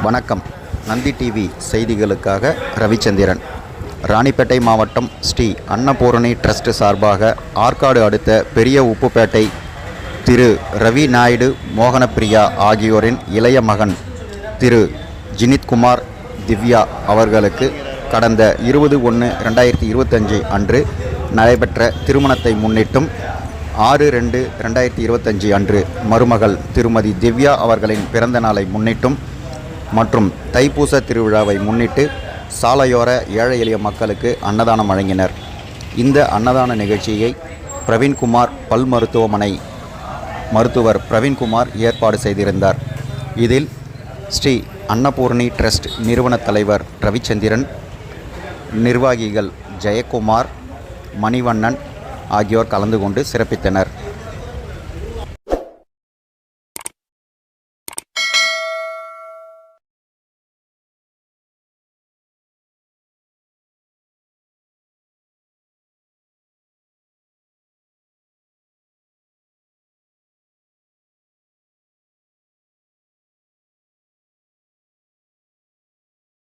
வணக்கம். நந்தி டிவி செய்திகளுக்காக ரவிச்சந்திரன். ராணிப்பேட்டை மாவட்டம் ஸ்ரீ அன்னபூரணி ட்ரஸ்ட் சார்பாக ஆற்காடு அடுத்த பெரிய உப்புப்பேட்டை திரு ரவி நாயுடு மோகனப்பிரியா ஆகியோரின் இளைய மகன் திரு ஜினித்குமார் திவ்யா அவர்களுக்கு கடந்த 20/1/2025 அன்று நடைபெற்ற திருமணத்தை முன்னிட்டும் 6/2/2025 அன்று மருமகள் திருமதி திவ்யா அவர்களின் பிறந்த நாளை முன்னிட்டும் மற்றும் தைப்பூச திருவிழாவை முன்னிட்டு சாலையோர ஏழை எளிய மக்களுக்கு அன்னதானம் வழங்கினர். இந்த அன்னதான நிகழ்ச்சியை பிரவீன்குமார் பல் மருத்துவமனை மருத்துவர் பிரவீன்குமார் ஏற்பாடு செய்திருந்தார். இதில் ஸ்ரீ அன்னபூரணி ட்ரஸ்ட் நிறுவன தலைவர் ரவிச்சந்திரன், நிர்வாகிகள் ஜெயக்குமார், மணிவண்ணன் ஆகியோர் கலந்து கொண்டு சிறப்பித்தனர்.